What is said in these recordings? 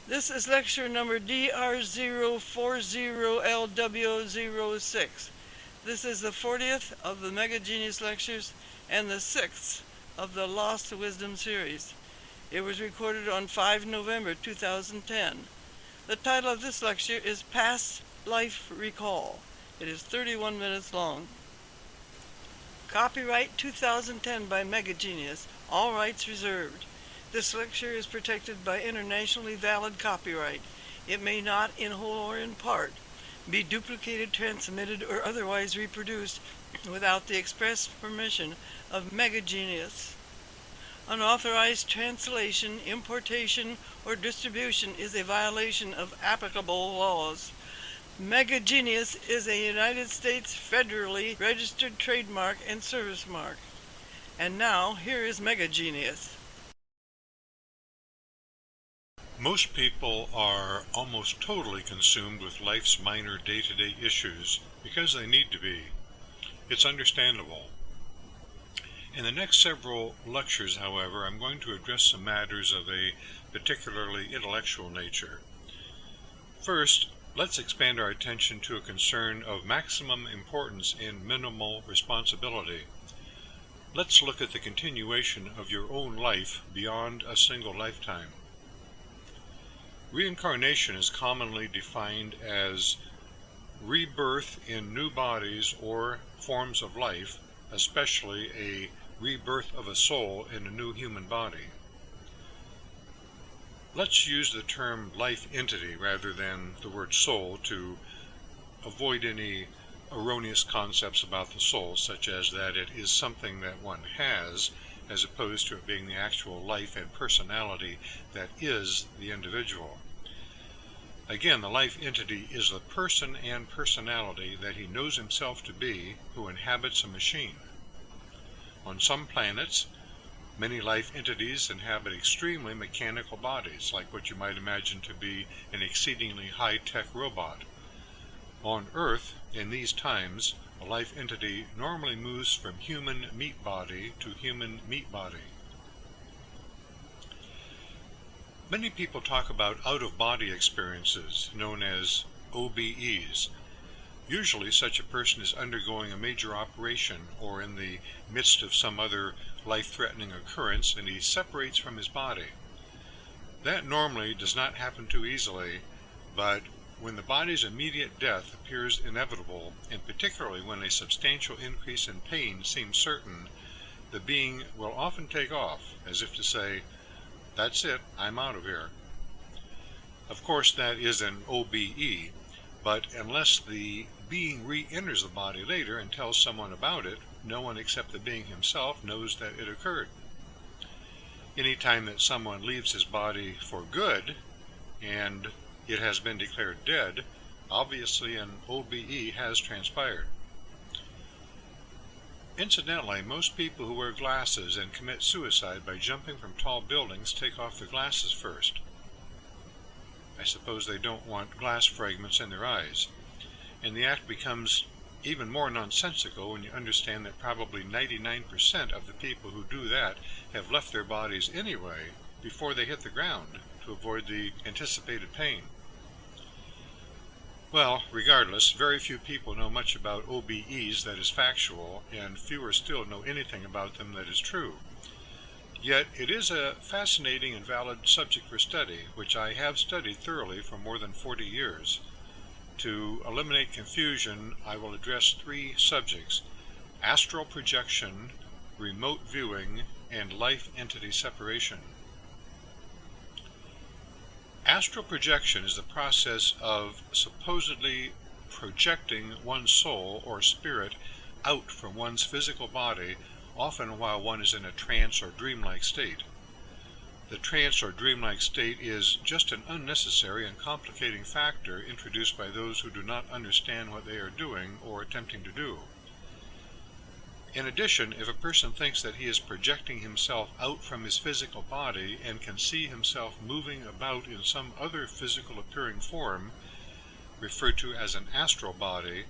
This is lecture number DR040LW06. This is the 40th of the Mega Genius lectures and the 6th of the Lost Wisdom series. It was recorded on 5 November 2010. The title of this lecture is Past Life Recall. It is 31 minutes long. Copyright 2010 by Mega Genius. All rights reserved. This lecture is protected by internationally valid copyright. It may not, in whole or in part, be duplicated, transmitted, or otherwise reproduced without the express permission of Mega Genius. Unauthorized translation, importation, or distribution is a violation of applicable laws. Mega Genius is a United States federally registered trademark and service mark. And now, here is Mega Genius. Most people are almost totally consumed with life's minor day-to-day issues because they need to be. It's understandable. In the next several lectures, however, I'm going to address some matters of a particularly intellectual nature. First, let's expand our attention to a concern of maximum importance in minimal responsibility. Let's look at the continuation of your own life beyond a single lifetime. Reincarnation is commonly defined as rebirth in new bodies or forms of life, especially a rebirth of a soul in a new human body. Let's use the term life entity rather than the word soul to avoid any erroneous concepts about the soul, such as that it is something that one has, as opposed to it being the actual life and personality that is the individual. Again, the life entity is the person and personality that he knows himself to be who inhabits a machine. On some planets, many life entities inhabit extremely mechanical bodies, like what you might imagine to be an exceedingly high-tech robot. On Earth, in these times, a life entity normally moves from human meat body to human meat body. Many people talk about out-of-body experiences, known as OBEs. Usually such a person is undergoing a major operation or in the midst of some other life-threatening occurrence, and he separates from his body. That normally does not happen too easily, but when the body's immediate death appears inevitable, and particularly when a substantial increase in pain seems certain, the being will often take off, as if to say, "That's it, I'm out of here." Of course, that is an OBE, but unless the being re-enters the body later and tells someone about it, no one except the being himself knows that it occurred. Any time that someone leaves his body for good, and it has been declared dead, obviously an OBE has transpired. Incidentally, most people who wear glasses and commit suicide by jumping from tall buildings take off their glasses first. I suppose they don't want glass fragments in their eyes, and the act becomes even more nonsensical when you understand that probably 99% of the people who do that have left their bodies anyway before they hit the ground to avoid the anticipated pain. Well, regardless, very few people know much about OBEs that is factual, and fewer still know anything about them that is true. Yet it is a fascinating and valid subject for study, which I have studied thoroughly for more than 40 years. To eliminate confusion, I will address three subjects: astral projection, remote viewing, and life entity separation. Astral projection is the process of supposedly projecting one's soul or spirit out from one's physical body, often while one is in a trance or dreamlike state. The trance or dreamlike state is just an unnecessary and complicating factor introduced by those who do not understand what they are doing or attempting to do. In addition, if a person thinks that he is projecting himself out from his physical body and can see himself moving about in some other physical appearing form, referred to as an astral body,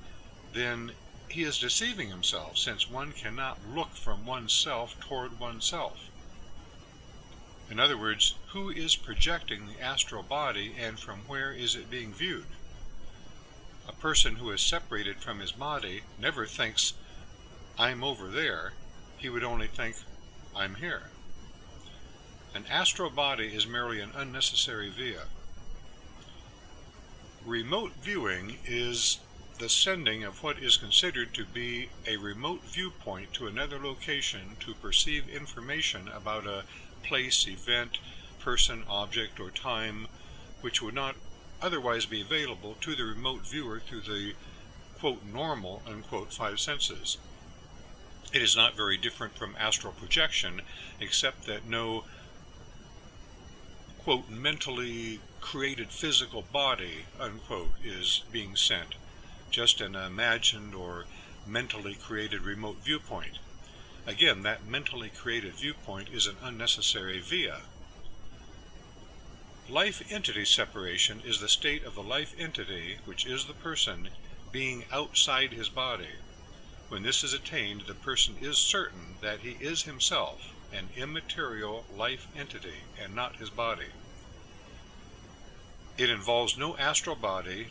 then he is deceiving himself, since one cannot look from oneself toward oneself. In other words, who is projecting the astral body and from where is it being viewed? A person who is separated from his body never thinks, I'm over there. He would only think, I'm here. An astral body is merely an unnecessary via. Remote viewing is the sending of what is considered to be a remote viewpoint to another location to perceive information about a place, event, person, object, or time which would not otherwise be available to the remote viewer through the quote normal unquote five senses. It is not very different from astral projection, except that no quote mentally created physical body unquote is being sent, just an imagined or mentally created remote viewpoint. Again, that mentally created viewpoint is an unnecessary via. Life entity separation is the state of the life entity, which is the person, being outside his body. When this is attained, the person is certain that he is himself, an immaterial life entity, and not his body. It involves no astral body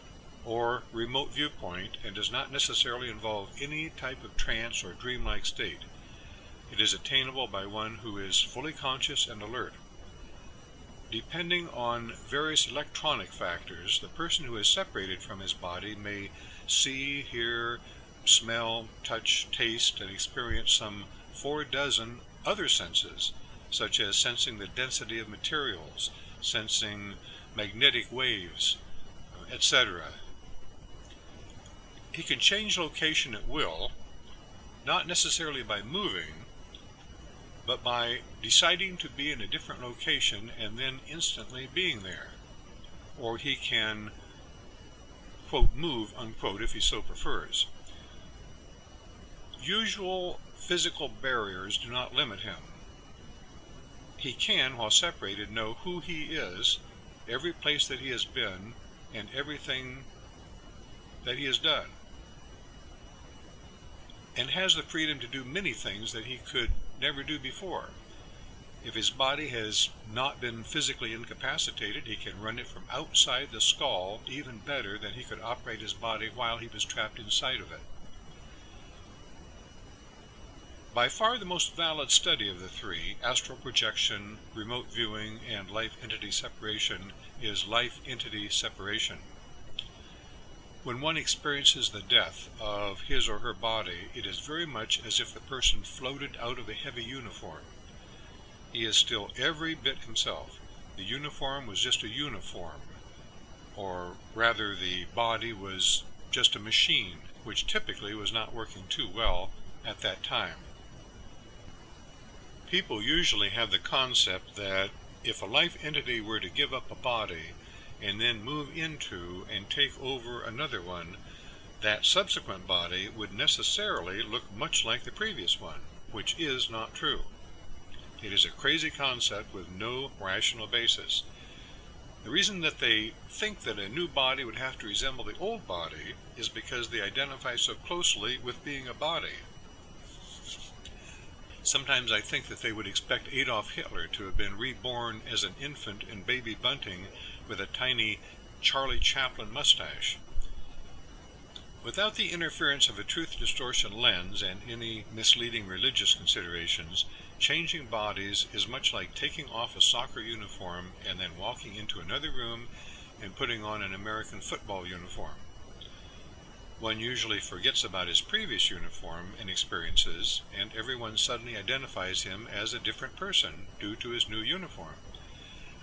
or remote viewpoint and does not necessarily involve any type of trance or dreamlike state. It is attainable by one who is fully conscious and alert. Depending on various electronic factors, the person who is separated from his body may see, hear, smell, touch, taste, and experience some 4 dozen other senses, such as sensing the density of materials, sensing magnetic waves, etc. He can change location at will, not necessarily by moving, but by deciding to be in a different location and then instantly being there. Or he can, quote, move, unquote, if he so prefers. Usual physical barriers do not limit him. He can, while separated, know who he is, every place that he has been, and everything that he has done, and has the freedom to do many things that he could never do before. If his body has not been physically incapacitated, he can run it from outside the skull even better than he could operate his body while he was trapped inside of it. By far the most valid study of the three, astral projection, remote viewing, and life entity separation, is life entity separation. When one experiences the death of his or her body, it is very much as if the person floated out of a heavy uniform. He is still every bit himself. The uniform was just a uniform, or rather the body was just a machine, which typically was not working too well at that time. People usually have the concept that if a life entity were to give up a body and then move into and take over another one, that subsequent body would necessarily look much like the previous one, which is not true. It is a crazy concept with no rational basis. The reason that they think that a new body would have to resemble the old body is because they identify so closely with being a body. Sometimes I think that they would expect Adolf Hitler to have been reborn as an infant in Baby Bunting with a tiny Charlie Chaplin mustache. Without the interference of a truth distortion lens and any misleading religious considerations, changing bodies is much like taking off a soccer uniform and then walking into another room and putting on an American football uniform. One usually forgets about his previous uniform and experiences, and everyone suddenly identifies him as a different person due to his new uniform.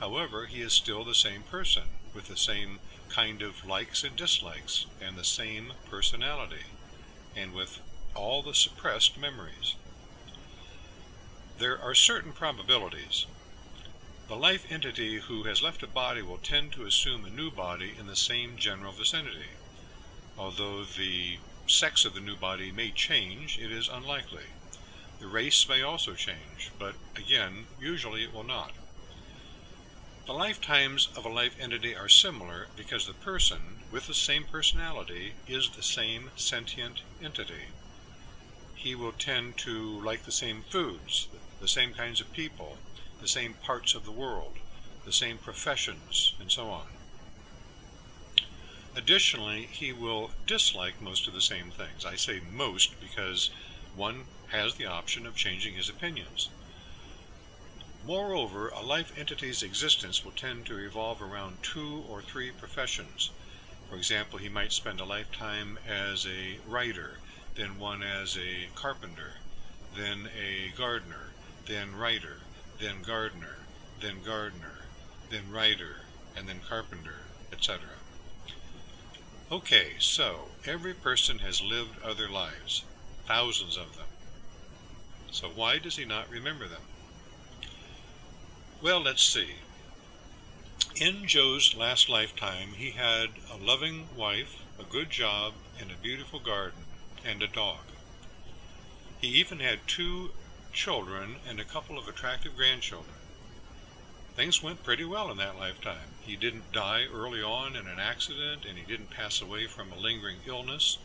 However, he is still the same person, with the same kind of likes and dislikes, and the same personality, and with all the suppressed memories. There are certain probabilities. The life entity who has left a body will tend to assume a new body in the same general vicinity. Although the sex of the new body may change, it is unlikely. The race may also change, but again, usually it will not. The lifetimes of a life entity are similar because the person, with the same personality, is the same sentient entity. He will tend to like the same foods, the same kinds of people, the same parts of the world, the same professions, and so on. Additionally, he will dislike most of the same things. I say most because one has the option of changing his opinions. Moreover, a life entity's existence will tend to revolve around 2 or 3 professions. For example, he might spend a lifetime as a writer, then one as a carpenter, then a gardener, then writer, then gardener, then writer, and then carpenter, etc. Okay, so every person has lived other lives, thousands of them. So why does he not remember them? Well, let's see. In Joe's last lifetime, he had a loving wife, a good job, and a beautiful garden, and a dog. He even had 2 children and a couple of attractive grandchildren. Things went pretty well in that lifetime. He didn't die early on in an accident, and he didn't pass away from a lingering illness.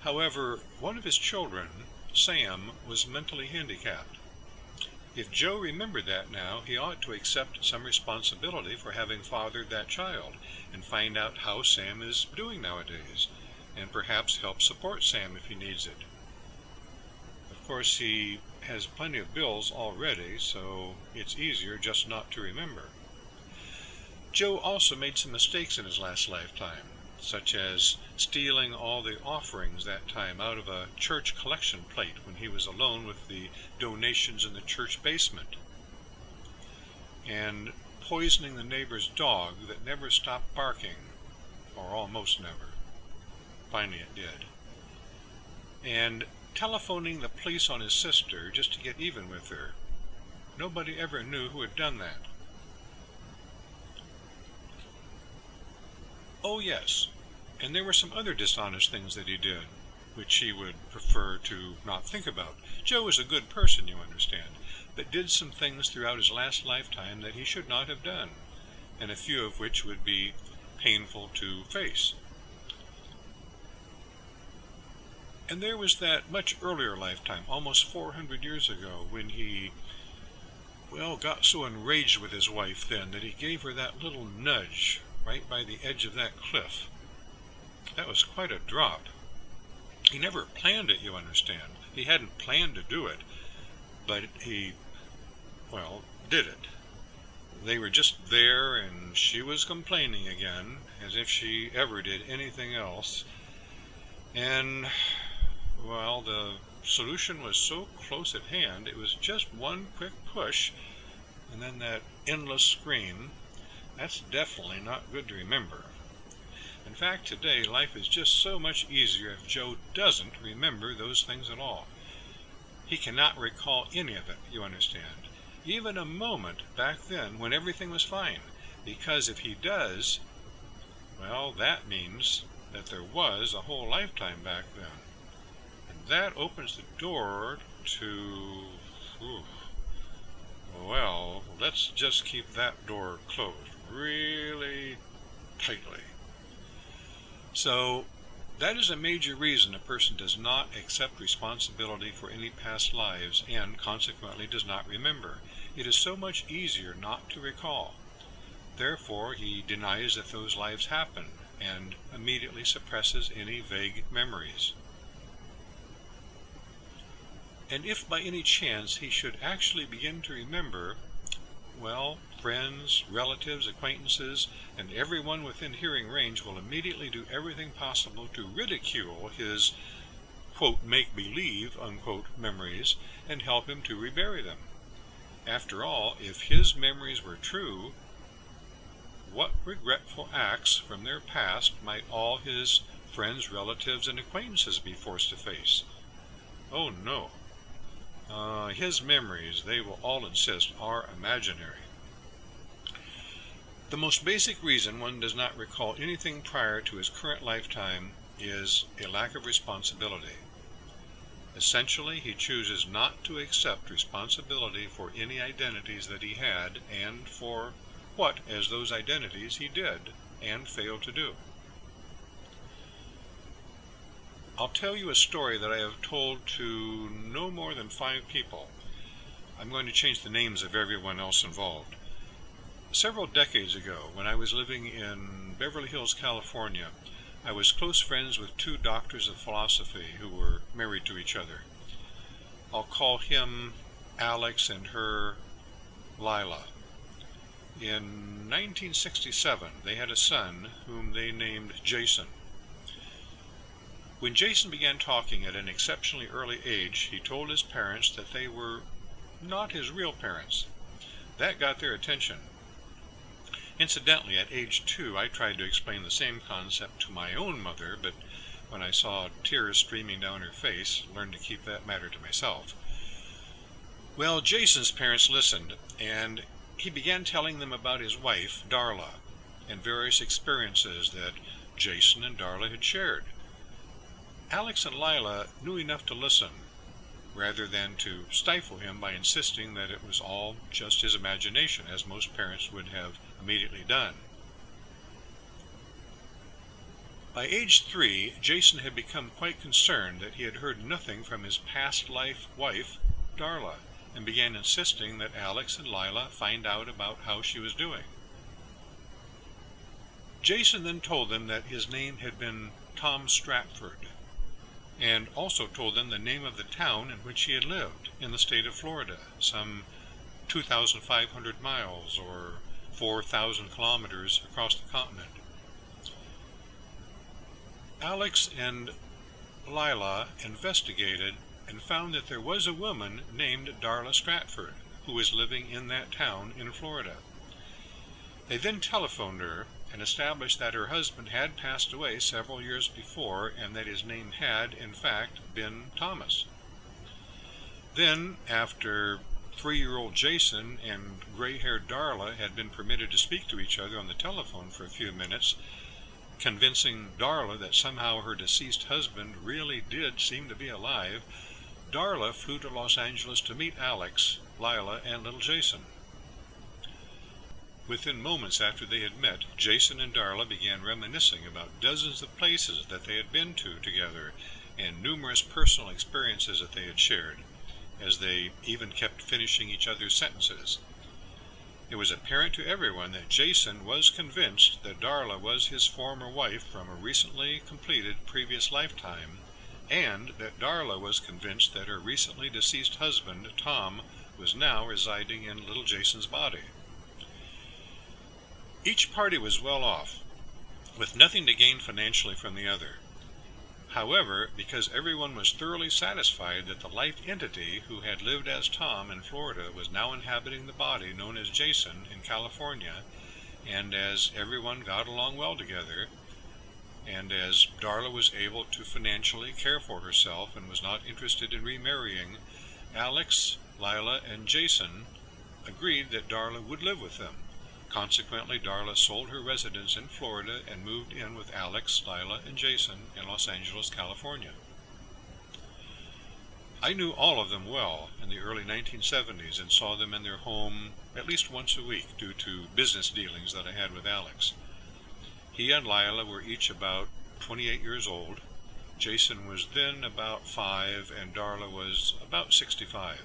However, one of his children, Sam, was mentally handicapped. If Joe remembered that now, he ought to accept some responsibility for having fathered that child and find out how Sam is doing nowadays, and perhaps help support Sam if he needs it. Of course, he has plenty of bills already, so it's easier just not to remember. Joe also made some mistakes in his last lifetime, such as stealing all the offerings that time out of a church collection plate when he was alone with the donations in the church basement, and poisoning the neighbor's dog that never stopped barking, or almost never. Finally it did. And telephoning the police on his sister just to get even with her. Nobody ever knew who had done that. Oh yes, and there were some other dishonest things that he did, which he would prefer to not think about. Joe was a good person, you understand, but did some things throughout his last lifetime that he should not have done, and a few of which would be painful to face. And there was that much earlier lifetime, almost 400 years ago, when he, got so enraged with his wife then that he gave her that little nudge right by the edge of that cliff. That was quite a drop. He never planned it, you understand. He hadn't planned to do it, but he, did it. They were just there, and she was complaining again, as if she ever did anything else. And, the solution was so close at hand, it was just one quick push, and then that endless scream. That's definitely not good to remember. In fact, today, life is just so much easier if Joe doesn't remember those things at all. He cannot recall any of it, you understand. Even a moment back then when everything was fine. Because if he does, that means that there was a whole lifetime back then. And that opens the door to... let's just keep that door closed really tightly. So, that is a major reason a person does not accept responsibility for any past lives and consequently does not remember. It is so much easier not to recall. Therefore, he denies that those lives happened and immediately suppresses any vague memories. And if by any chance he should actually begin to remember, friends, relatives, acquaintances, and everyone within hearing range will immediately do everything possible to ridicule his, quote, make-believe, unquote, memories and help him to rebury them. After all, if his memories were true, what regretful acts from their past might all his friends, relatives, and acquaintances be forced to face? Oh no. His memories, they will all insist, are imaginary. The most basic reason one does not recall anything prior to his current lifetime is a lack of responsibility. Essentially, he chooses not to accept responsibility for any identities that he had and for what, as those identities, he did and failed to do. I'll tell you a story that I have told to no more than 5 people. I'm going to change the names of everyone else involved. Several decades ago, when I was living in Beverly Hills, California, I was close friends with two doctors of philosophy who were married to each other. I'll call him Alex and her Lila. In 1967, they had a son whom they named Jason. When Jason began talking at an exceptionally early age, he told his parents that they were not his real parents. That got their attention. Incidentally, at age 2, I tried to explain the same concept to my own mother, but when I saw tears streaming down her face, learned to keep that matter to myself. Well, Jason's parents listened, and he began telling them about his wife, Darla, and various experiences that Jason and Darla had shared. Alex and Lila knew enough to listen, rather than to stifle him by insisting that it was all just his imagination, as most parents would have immediately done. By age 3, Jason had become quite concerned that he had heard nothing from his past life wife, Darla, and began insisting that Alex and Lila find out about how she was doing. Jason then told them that his name had been Tom Stratford, and also told them the name of the town in which he had lived in the state of Florida, some 2,500 miles or 4,000 kilometers across the continent. Alex and Lila investigated and found that there was a woman named Darla Stratford who was living in that town in Florida. They then telephoned her and established that her husband had passed away several years before and that his name had, in fact, been Thomas. Then, after 3-year-old Jason and gray-haired Darla had been permitted to speak to each other on the telephone for a few minutes, convincing Darla that somehow her deceased husband really did seem to be alive, Darla flew to Los Angeles to meet Alex, Lila, and little Jason. Within moments after they had met, Jason and Darla began reminiscing about dozens of places that they had been to together and numerous personal experiences that they had shared, as they even kept finishing each other's sentences. It was apparent to everyone that Jason was convinced that Darla was his former wife from a recently completed previous lifetime, and that Darla was convinced that her recently deceased husband, Tom, was now residing in little Jason's body. Each party was well off, with nothing to gain financially from the other. However, because everyone was thoroughly satisfied that the life entity who had lived as Tom in Florida was now inhabiting the body known as Jason in California, and as everyone got along well together, and as Darla was able to financially care for herself and was not interested in remarrying, Alex, Lila, and Jason agreed that Darla would live with them. Consequently, Darla sold her residence in Florida and moved in with Alex, Lila, and Jason in Los Angeles, California. I knew all of them well in the early 1970s and saw them in their home at least once a week due to business dealings that I had with Alex. He and Lila were each about 28 years old. Jason was then about 5 and Darla was about 65.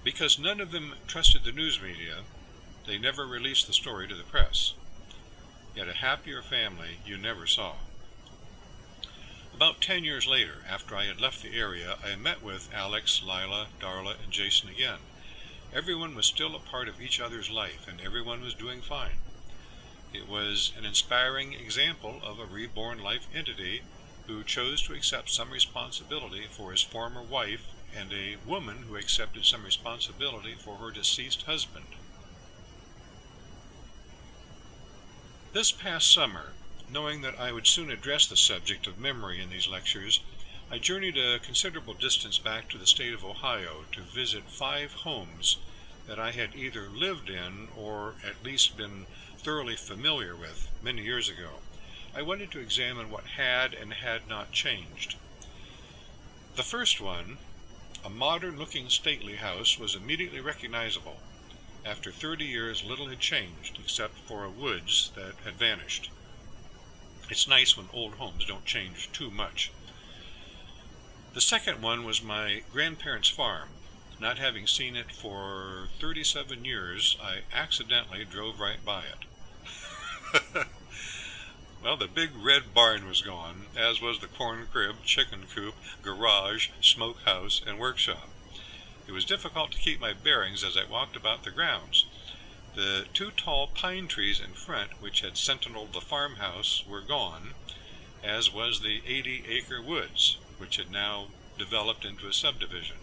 Because none of them trusted the news media, they never released the story to the press. Yet a happier family you never saw. About 10 years later, after I had left the area, I met with Alex, Lila, Darla, and Jason again. Everyone was still a part of each other's life, and everyone was doing fine. It was an inspiring example of a reborn life entity who chose to accept some responsibility for his former wife and a woman who accepted some responsibility for her deceased husband. This past summer, knowing that I would soon address the subject of memory in these lectures, I journeyed a considerable distance back to the state of Ohio to visit 5 homes that I had either lived in or at least been thoroughly familiar with many years ago. I wanted to examine what had and had not changed. The first one, a modern-looking stately house, was immediately recognizable. After 30 years, little had changed, except for a woods that had vanished. It's nice when old homes don't change too much. The second one was my grandparents' farm. Not having seen it for 37 years, I accidentally drove right by it. Well, the big red barn was gone, as was the corn crib, chicken coop, garage, smokehouse, and workshop. It was difficult to keep my bearings as I walked about the grounds. The 2 tall pine trees in front, which had sentineled the farmhouse, were gone, as was the 80-acre woods, which had now developed into a subdivision.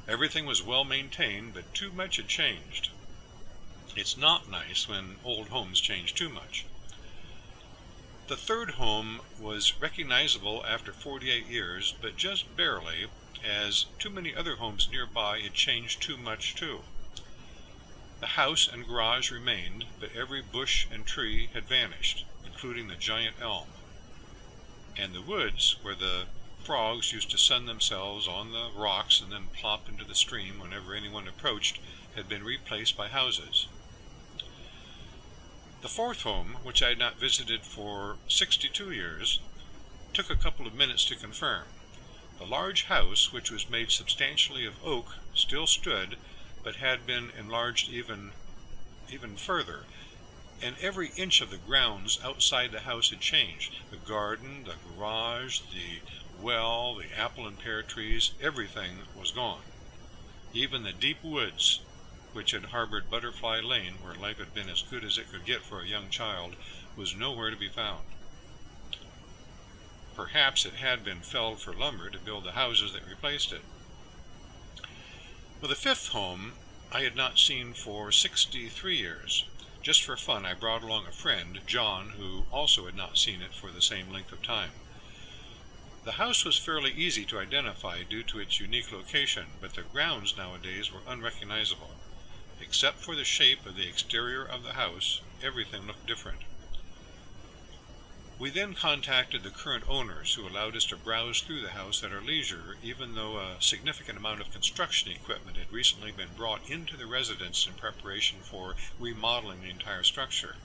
Everything was well maintained, but too much had changed. It's not nice when old homes change too much. The 3rd home was recognizable after 48 years, but just barely, as too many other homes nearby had changed too much too. The house and garage remained, but every bush and tree had vanished, including the giant elm. And the woods, where the frogs used to sun themselves on the rocks and then plop into the stream whenever anyone approached, had been replaced by houses. The 4th home, which I had not visited for 62 years, took a couple of minutes to confirm. The large house, which was made substantially of oak, still stood, but had been enlarged even further, and every inch of the grounds outside the house had changed. The garden, the garage, the well, the apple and pear trees, everything was gone. Even the deep woods, which had harbored Butterfly Lane, where life had been as good as it could get for a young child, was nowhere to be found. Perhaps it had been felled for lumber to build the houses that replaced it. Well, the 5th home I had not seen for 63 years. Just for fun, I brought along a friend, John, who also had not seen it for the same length of time. The house was fairly easy to identify due to its unique location, but the grounds nowadays were unrecognizable. Except for the shape of the exterior of the house, everything looked different. We then contacted the current owners, who allowed us to browse through the house at our leisure, even though a significant amount of construction equipment had recently been brought into the residence in preparation for remodeling the entire structure.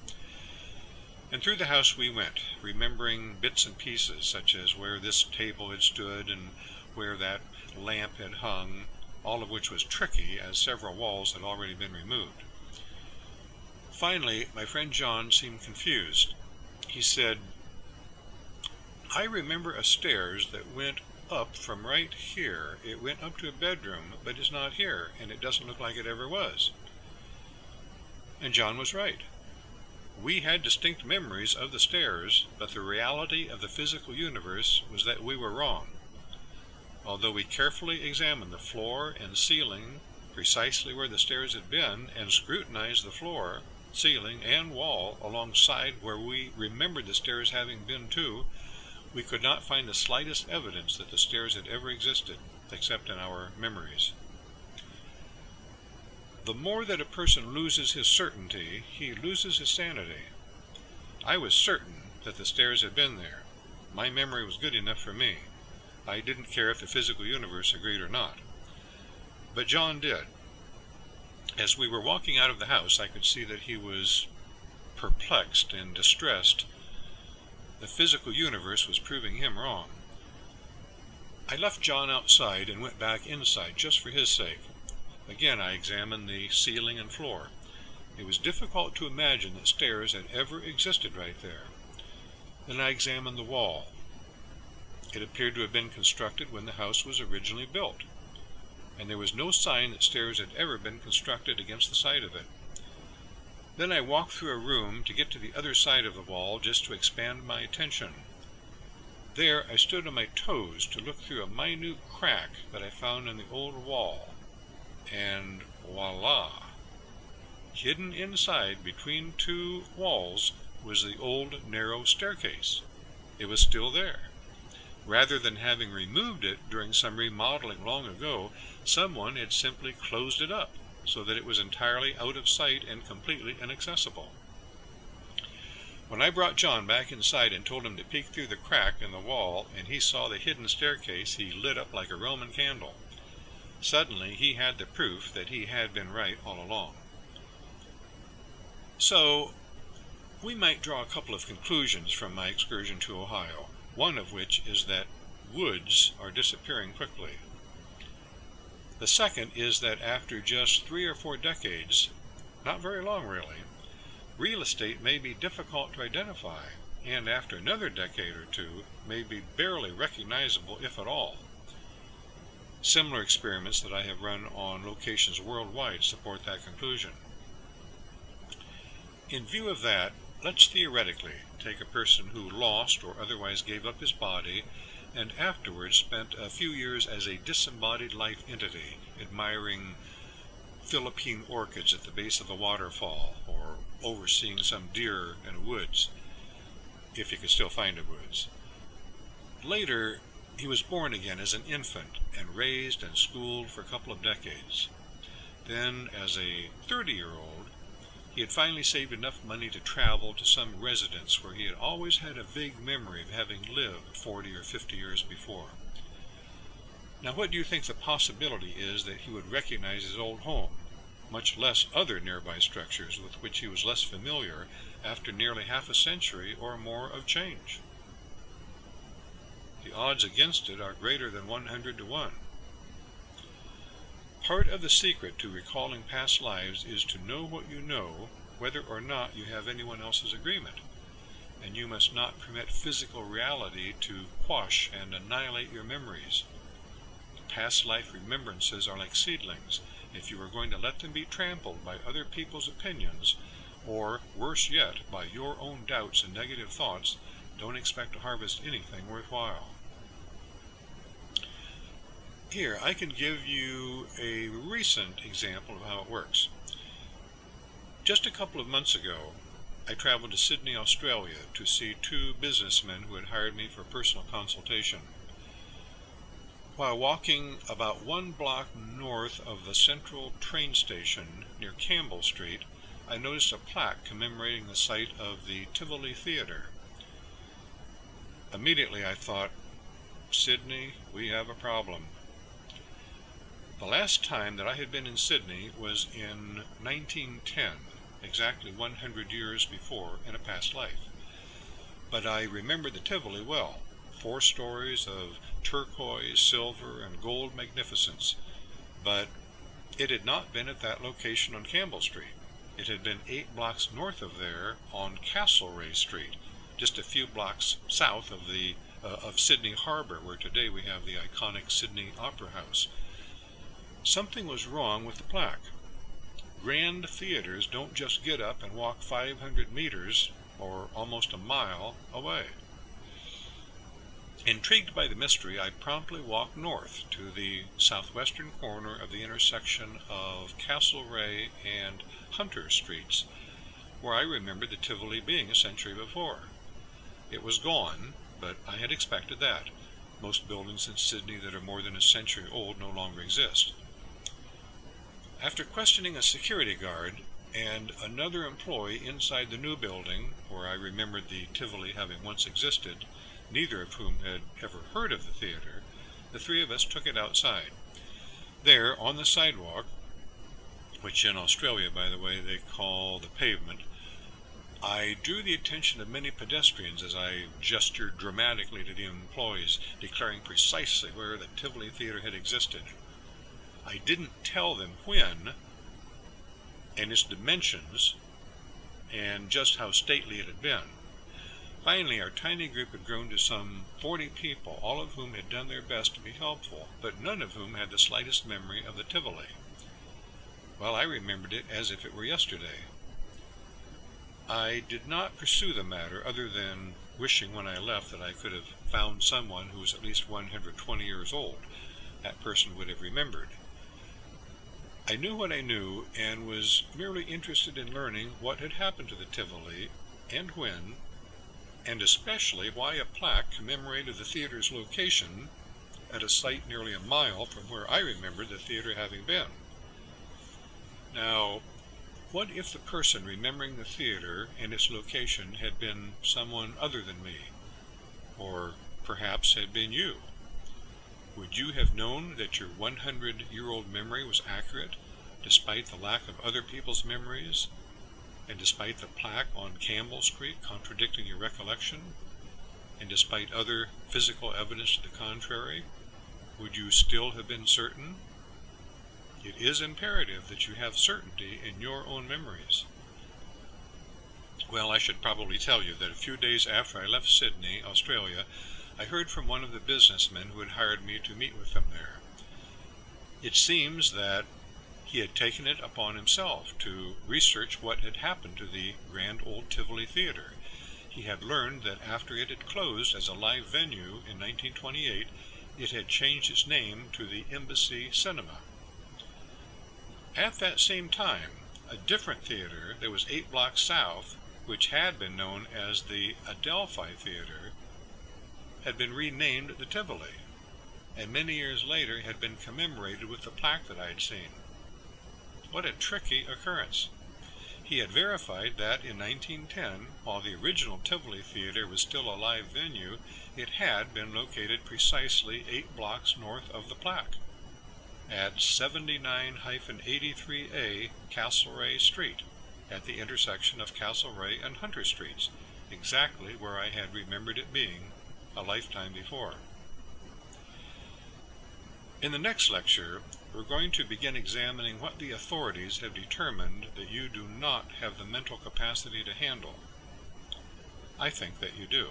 And through the house we went, remembering bits and pieces, such as where this table had stood and where that lamp had hung, all of which was tricky, as several walls had already been removed. Finally, my friend John seemed confused. He said, "I remember a stairs that went up from right here. It went up to a bedroom, but it's not here, and it doesn't look like it ever was." And John was right. We had distinct memories of the stairs, but the reality of the physical universe was that we were wrong. Although we carefully examined the floor and ceiling precisely where the stairs had been, and scrutinized the floor, ceiling, and wall alongside where we remembered the stairs having been too, we could not find the slightest evidence that the stairs had ever existed, except in our memories. The more that a person loses his certainty, he loses his sanity. I was certain that the stairs had been there. My memory was good enough for me. I didn't care if the physical universe agreed or not. But John did. As we were walking out of the house, I could see that he was perplexed and distressed. The physical universe was proving him wrong. I left John outside and went back inside just for his sake. Again, I examined the ceiling and floor. It was difficult to imagine that stairs had ever existed right there. Then I examined the wall. It appeared to have been constructed when the house was originally built, and there was no sign that stairs had ever been constructed against the side of it. Then I walked through a room to get to the other side of the wall just to expand my attention. There I stood on my toes to look through a minute crack that I found in the old wall, and voila! Hidden inside between 2 walls was the old narrow staircase. It was still there. Rather than having removed it during some remodeling long ago, someone had simply closed it up so that it was entirely out of sight and completely inaccessible. When I brought John back inside and told him to peek through the crack in the wall and he saw the hidden staircase, he lit up like a Roman candle. Suddenly he had the proof that he had been right all along. So, we might draw a couple of conclusions from my excursion to Ohio, one of which is that woods are disappearing quickly. The second is that after just 3 or 4 decades, not very long really, real estate may be difficult to identify, and after another decade or two may be barely recognizable, if at all. Similar experiments that I have run on locations worldwide support that conclusion. In view of that, let's theoretically take a person who lost or otherwise gave up his body and afterwards spent a few years as a disembodied life entity, admiring Philippine orchids at the base of a waterfall, or overseeing some deer in the woods, if you could still find the woods. Later, he was born again as an infant and raised and schooled for a couple of decades. Then, as a 30-year-old, he had finally saved enough money to travel to some residence where he had always had a vague memory of having lived 40 or 50 years before. Now, what do you think the possibility is that he would recognize his old home, much less other nearby structures with which he was less familiar after nearly half a century or more of change? The odds against it are greater than 100 to 1. Part of the secret to recalling past lives is to know what you know, whether or not you have anyone else's agreement. And you must not permit physical reality to quash and annihilate your memories. Past life remembrances are like seedlings. If you are going to let them be trampled by other people's opinions, or, worse yet, by your own doubts and negative thoughts, don't expect to harvest anything worthwhile. Here, I can give you a recent example of how it works. Just a couple of months ago, I traveled to Sydney, Australia to see 2 businessmen who had hired me for personal consultation. While walking about 1 block north of the central train station near Campbell Street, I noticed a plaque commemorating the site of the Tivoli Theatre. Immediately I thought, Sydney, we have a problem. The last time that I had been in Sydney was in 1910, exactly 100 years before in a past life. But I remembered the Tivoli well. 4 stories of turquoise, silver, and gold magnificence. But it had not been at that location on Campbell Street. It had been 8 blocks north of there on Castlereagh Street, just a few blocks south of Sydney Harbour, where today we have the iconic Sydney Opera House. Something was wrong with the plaque. Grand theaters don't just get up and walk 500 meters, or almost a mile, away. Intrigued by the mystery, I promptly walked north to the southwestern corner of the intersection of Castlereagh and Hunter Streets, where I remembered the Tivoli being a century before. It was gone, but I had expected that. Most buildings in Sydney that are more than a century old no longer exist. After questioning a security guard and another employee inside the new building, where I remembered the Tivoli having once existed, neither of whom had ever heard of the theater, the 3 of us took it outside. There, on the sidewalk, which in Australia, by the way, they call the pavement, I drew the attention of many pedestrians as I gestured dramatically to the employees, declaring precisely where the Tivoli Theatre had existed. I didn't tell them when, and its dimensions, and just how stately it had been. Finally, our tiny group had grown to some 40 people, all of whom had done their best to be helpful, but none of whom had the slightest memory of the Tivoli. Well, I remembered it as if it were yesterday. I did not pursue the matter, other than wishing when I left that I could have found someone who was at least 120 years old. That person would have remembered. I knew what I knew, and was merely interested in learning what had happened to the Tivoli, and when, and especially why a plaque commemorated the theater's location at a site nearly a mile from where I remembered the theater having been. Now, what if the person remembering the theater and its location had been someone other than me, or perhaps had been you? Would you have known that your 100-year-old memory was accurate, despite the lack of other people's memories, and despite the plaque on Campbell Street contradicting your recollection, and despite other physical evidence to the contrary? Would you still have been certain? It is imperative that you have certainty in your own memories. Well, I should probably tell you that a few days after I left Sydney, Australia, I heard from one of the businessmen who had hired me to meet with them there. It seems that he had taken it upon himself to research what had happened to the Grand Old Tivoli Theatre. He had learned that after it had closed as a live venue in 1928, it had changed its name to the Embassy Cinema. At that same time, a different theater that was 8 blocks south, which had been known as the Adelphi Theater, had been renamed the Tivoli, and many years later had been commemorated with the plaque that I had seen. What a tricky occurrence. He had verified that in 1910, while the original Tivoli Theater was still a live venue, it had been located precisely 8 blocks north of the plaque, at 79-83A Castlereagh Street, at the intersection of Castlereagh and Hunter Streets, exactly where I had remembered it being a lifetime before. In the next lecture, we're going to begin examining what the authorities have determined that you do not have the mental capacity to handle. I think that you do.